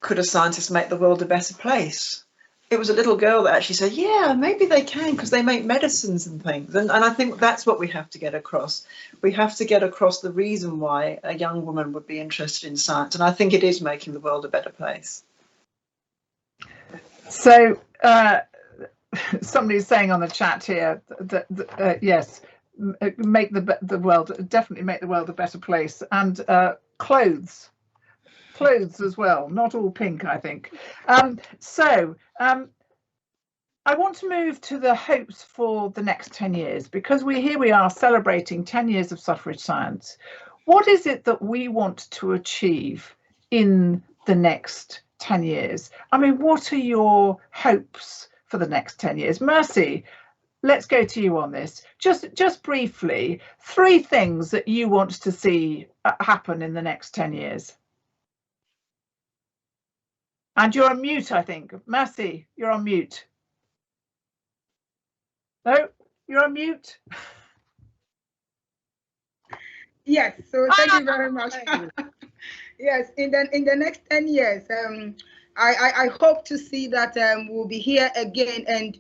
S14: could a scientist make the world a better place? It was a little girl that actually said, yeah, maybe they can, because they make medicines and things. And I think that's what we have to get across. We have to get across the reason why a young woman would be interested in science. And I think it is making the world a better place.
S1: So somebody's saying on the chat here that yes, make the world, definitely make the world a better place, and clothes as well, not all pink, I think. I want to move to the hopes for the next 10 years, because here we are celebrating 10 years of suffrage science. What is it that we want to achieve in the next 10 years? I mean, what are your hopes for the next 10 years? Mercy, let's go to you on this. Just briefly, 3 things that you want to see happen in the next 10 years. And you're on mute, I think. Mercy, you're on mute. No, you're on mute.
S3: Yes, so thank you very much. Yes, in the next 10 years, I hope to see that we'll be here again, and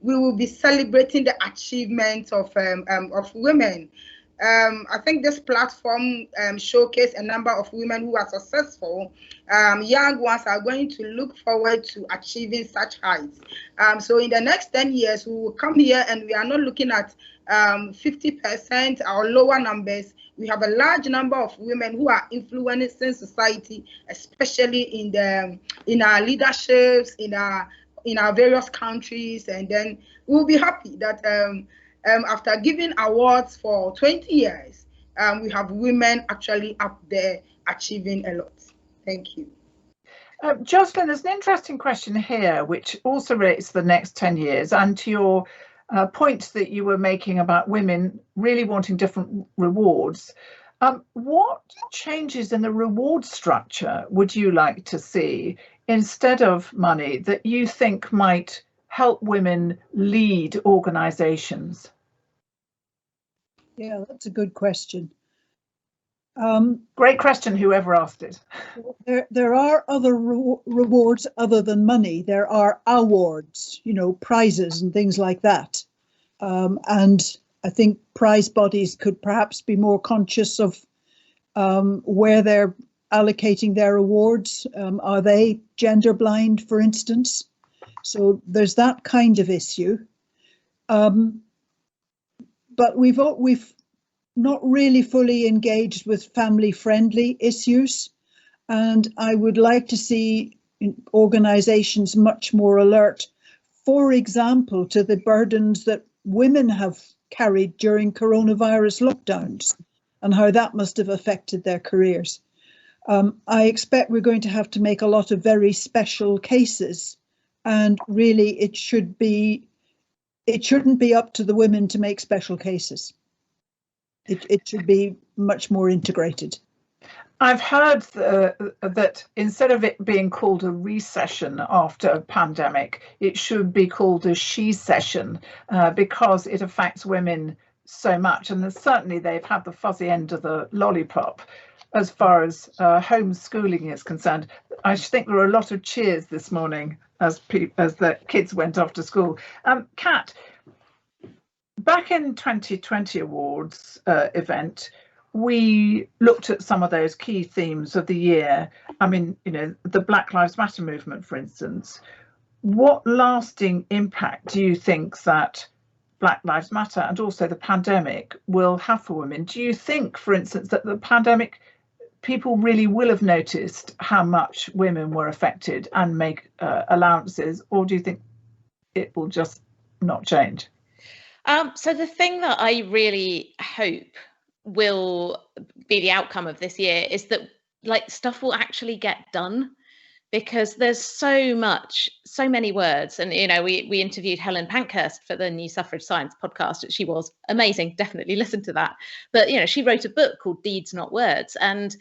S3: we will be celebrating the achievements of women. I think this platform showcased a number of women who are successful. Young ones are going to look forward to achieving such heights. So in the next 10 years, we will come here and we are not looking at 50% or lower numbers. We have a large number of women who are influencing society, especially in our leaderships, in our various countries, and then we'll be happy that after giving awards for 20 years, we have women actually up there achieving a lot. Thank you.
S1: Jocelyn, there's an interesting question here, which also relates to the next 10 years and to your point that you were making about women really wanting different rewards. What changes in the reward structure would you like to see instead of money that you think might help women lead organizations?
S4: Yeah, that's a good question.
S1: Great question, whoever asked it.
S4: There are other rewards other than money. There are awards, prizes and things like that. And I think prize bodies could perhaps be more conscious of where they're allocating their awards. Are they gender blind, for instance? So there's that kind of issue. But we've not really fully engaged with family-friendly issues, and I would like to see organisations much more alert, for example, to the burdens that women have carried during coronavirus lockdowns and how that must have affected their careers. I expect we're going to have to make a lot of very special cases, and really it shouldn't be up to the women to make special cases. It should be much more integrated.
S1: I've heard that instead of it being called a recession after a pandemic, it should be called a she-session because it affects women so much. And certainly they've had the fuzzy end of the lollipop as far as homeschooling is concerned. I think there were a lot of cheers this morning as the kids went off to school. Kat, back in 2020 awards event, we looked at some of those key themes of the year. I mean, the Black Lives Matter movement, for instance. What lasting impact do you think that Black Lives Matter and also the pandemic will have for women. Do you think, for instance, that the pandemic, people really will have noticed how much women were affected and make allowances, or do you think it will just not change?
S2: So the thing that I really hope will be the outcome of this year is that like stuff will actually get done, because there's so many words. And, you know, we interviewed Helen Pankhurst for the new Suffrage Science podcast. She was amazing. Definitely listen to that. But, you know, she wrote a book called Deeds, Not Words. And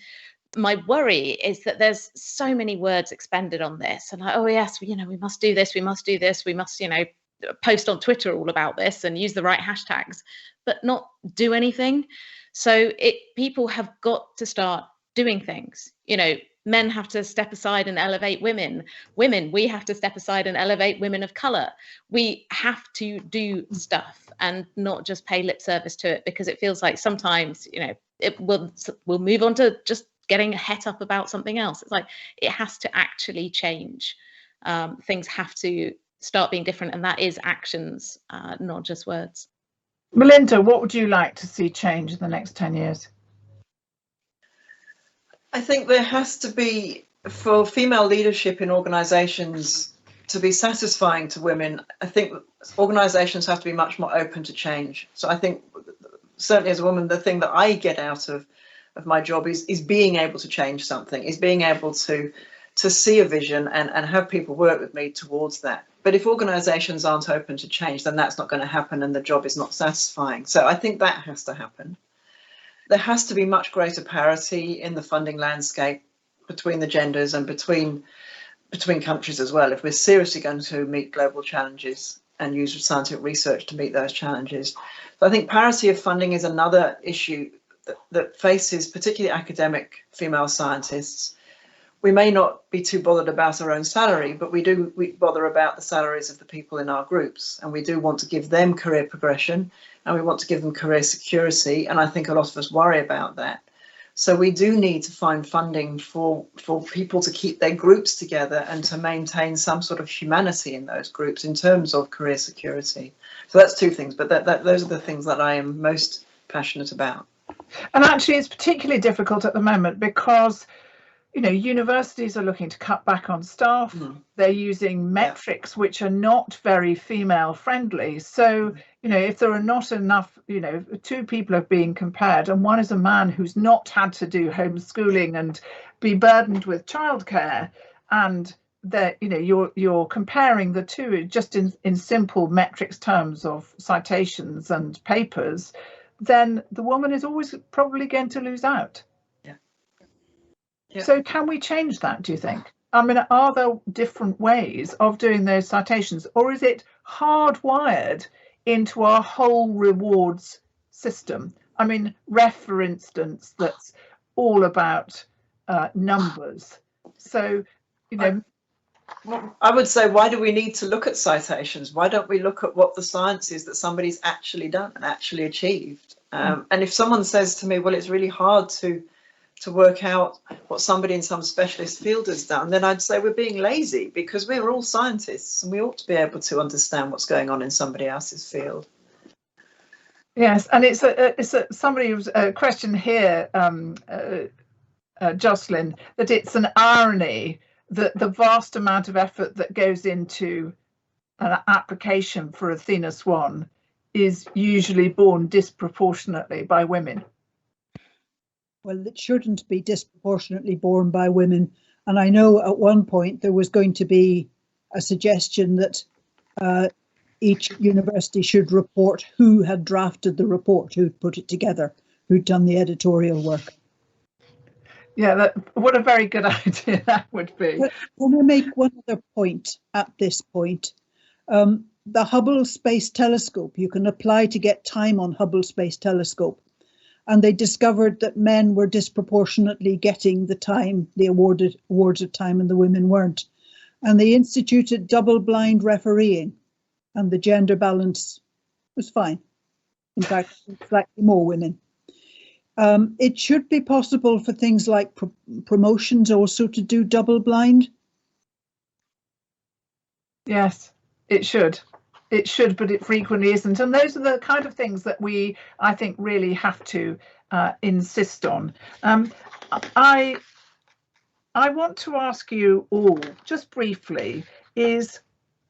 S2: my worry is that there's so many words expended on this. And like, oh, yes, you know, we must do this. We must do this. We must, you know, post on Twitter all about this and use the right hashtags, but not do anything. So people have got to start doing things. You know, men have to step aside and elevate women. Women, we have to step aside and elevate women of colour. We have to do stuff and not just pay lip service to it, because it feels like sometimes, you know, we'll move on to just getting het up about something else. It's like it has to actually change. Things have to start being different, and that is actions, not just words.
S1: Melinda, what would you like to see change in the next 10 years?
S14: I think there has to be, for female leadership in organisations to be satisfying to women, I think organisations have to be much more open to change. So I think certainly as a woman, the thing that I get out of my job is being able to change something, is being able to see a vision and have people work with me towards that. But if organisations aren't open to change, then that's not going to happen and the job is not satisfying. So I think that has to happen. There has to be much greater parity in the funding landscape between the genders and between countries as well, if we're seriously going to meet global challenges and use scientific research to meet those challenges. So I think parity of funding is another issue that faces particularly academic female scientists. We may not be too bothered about our own salary, but we bother about the salaries of the people in our groups, and we do want to give them career progression and we want to give them career security, and I think a lot of us worry about that. So we do need to find funding for people to keep their groups together and to maintain some sort of humanity in those groups in terms of career security. So that's two things, but those are the things that I am most passionate about.
S1: And actually it's particularly difficult at the moment because, you know, universities are looking to cut back on staff. They're using metrics which are not very female friendly. So, you know, if there are not enough, you know, two people are being compared and one is a man who's not had to do homeschooling and be burdened with childcare, and that, you know, you're comparing the two just in simple metrics terms of citations and papers, then the woman is always probably going to lose out. So can we change that, do you think? I mean, are there different ways of doing those citations, or is it hardwired into our whole rewards system? I mean, REF, for instance, that's all about numbers. So, you know,
S14: I would say, why do we need to look at citations? Why don't we look at what the science is that somebody's actually done and actually achieved? And if someone says to me, well, it's really hard to work out what somebody in some specialist field has done, then I'd say we're being lazy, because we're all scientists and we ought to be able to understand what's going on in somebody else's field.
S1: Yes, and it's somebody's question here, Jocelyn, that it's an irony that the vast amount of effort that goes into an application for Athena Swan is usually borne disproportionately by women.
S4: Well, it shouldn't be disproportionately borne by women. And I know at one point there was going to be a suggestion that each university should report who had drafted the report, who'd put it together, who'd done the editorial work.
S1: Yeah, what a very good idea that would be.
S4: But can I make one other point at this point? The Hubble Space Telescope, you can apply to get time on Hubble Space Telescope. And they discovered that men were disproportionately getting the time, the awards of time, and the women weren't. And they instituted double-blind refereeing, and the gender balance was fine. In fact, slightly more women. It should be possible for things like promotions also to do double-blind.
S1: Yes, it should. It should, but it frequently isn't. And those are the kind of things that I think, really have to insist on. I want to ask you all, just briefly, is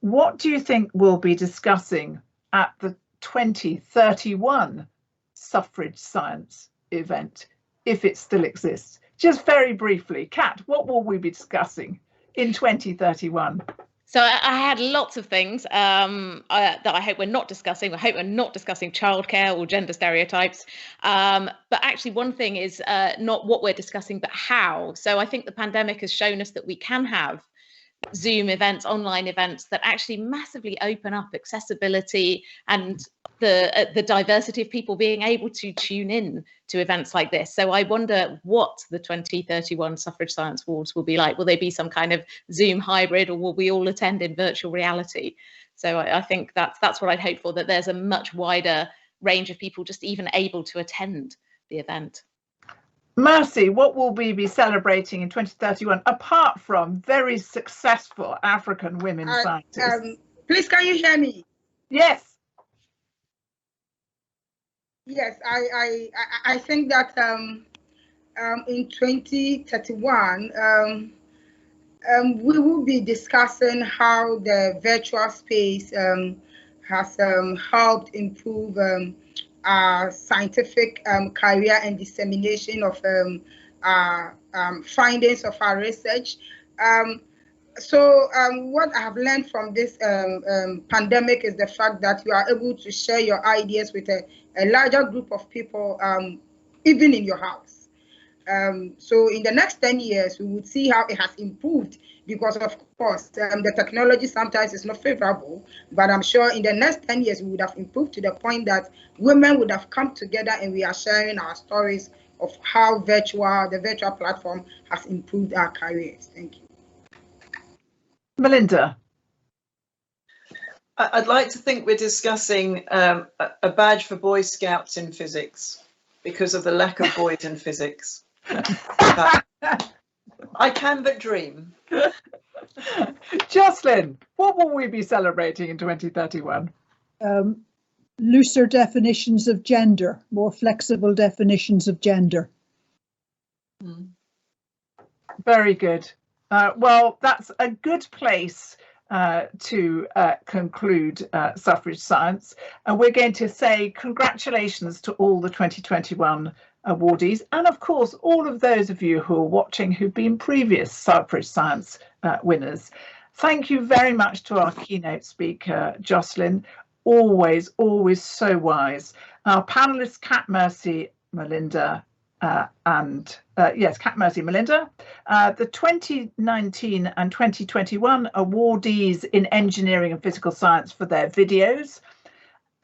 S1: what do you think we'll be discussing at the 2031 Suffrage Science event, if it still exists? Just very briefly, Kat, what will we be discussing in 2031?
S2: So I had lots of things that I hope we're not discussing. I hope we're not discussing childcare or gender stereotypes. But actually, one thing is not what we're discussing, but how. So I think the pandemic has shown us that we can have Zoom events, online events that actually massively open up accessibility and the diversity of people being able to tune in to events like this. So I wonder what the 2031 Suffrage Science Awards will be like. Will they be some kind of Zoom hybrid, or will we all attend in virtual reality? So I think that's what I'd hope for, that there's a much wider range of people just even able to attend the event.
S1: Mercy, what will we be celebrating in 2031, apart from very successful African women scientists?
S3: Please, can you hear me?
S1: Yes.
S3: Yes, I think that in 2031, we will be discussing how the virtual space has helped improve our scientific career and dissemination of findings of our research. So what I have learned from this pandemic is the fact that you are able to share your ideas with a larger group of people, even in your house. So in the next 10 years, we would see how it has improved, because of course, the technology sometimes is not favorable, but I'm sure in the next 10 years, we would have improved to the point that women would have come together and we are sharing our stories of how the virtual platform has improved our careers. Thank you.
S1: Melinda.
S14: I'd like to think we're discussing a badge for Boy Scouts in physics, because of the lack of boys in physics. I can but dream.
S1: Jocelyn, what will we be celebrating in 2031?
S4: Looser definitions of gender, more flexible definitions of gender.
S1: Very good. Well, that's a good place to conclude Suffrage Science. And we're going to say congratulations to all the 2021 awardees, and of course all of those of you who are watching who've been previous Suffrage Science winners. Thank you very much to our keynote speaker, Jocelyn. Always so wise. Our panelists, Kat, Mercy, Melinda, Kat, Mercy, Melinda. The 2019 and 2021 awardees in engineering and physical science for their videos,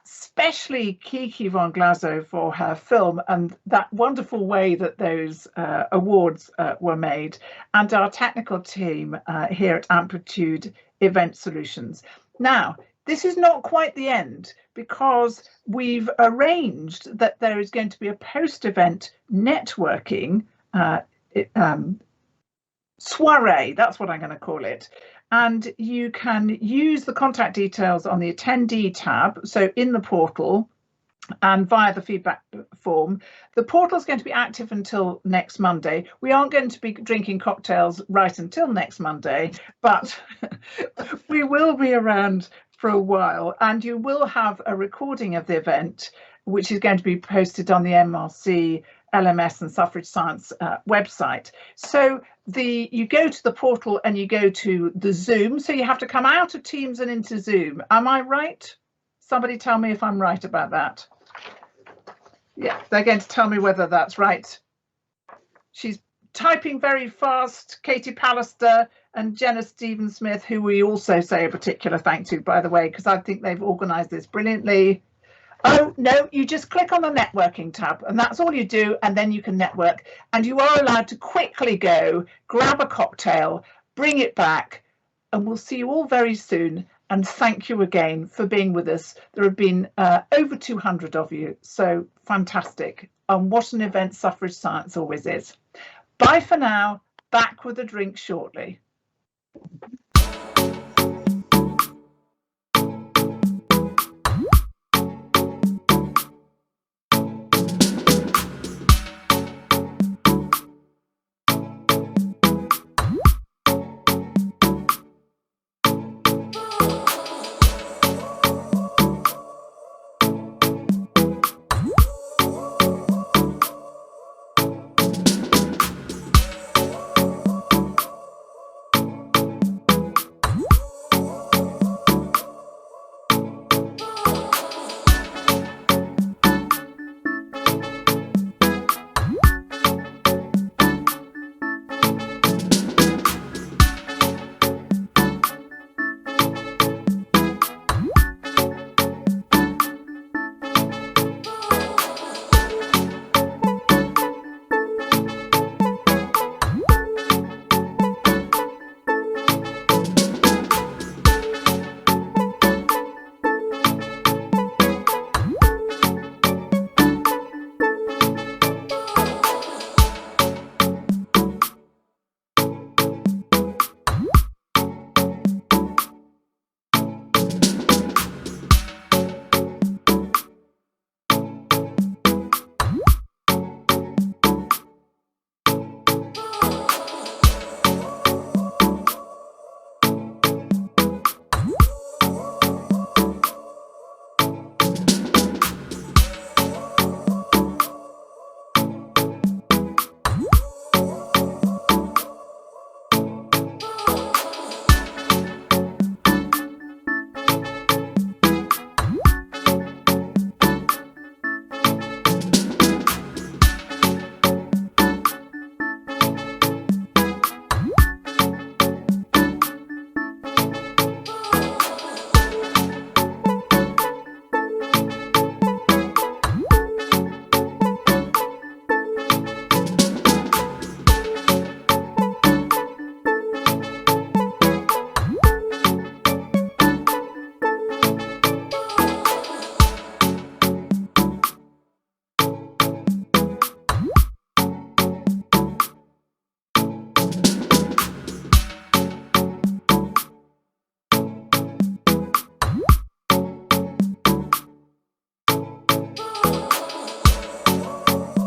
S1: especially Kiki von Glasow for her film and that wonderful way that those awards were made, and our technical team here at Amplitude Event Solutions. Now, this is not quite the end, because we've arranged that there is going to be a post-event networking soiree, that's what I'm going to call it. And you can use the contact details on the attendee tab, so in the portal and via the feedback form. The portal is going to be active until next Monday. We aren't going to be drinking cocktails right until next Monday, but we will be around for a while, and you will have a recording of the event, which is going to be posted on the MRC LMS and Suffrage Science website. So you go to the portal and you go to the Zoom, so you have to come out of Teams and into Zoom. Am I right? Somebody tell me if I'm right about that. Yeah, they're going to tell me whether that's right. She's typing very fast. Katie Pallister and Jenna Stephen-Smith, who we also say a particular thank to, by the way, because I think they've organised this brilliantly. Oh, no, you just click on the networking tab and that's all you do, and then you can network, and you are allowed to quickly go, grab a cocktail, bring it back, and we'll see you all very soon. And thank you again for being with us. There have been over 200 of you, so fantastic. And what an event Suffrage Science always is. Bye for now, back with a drink shortly.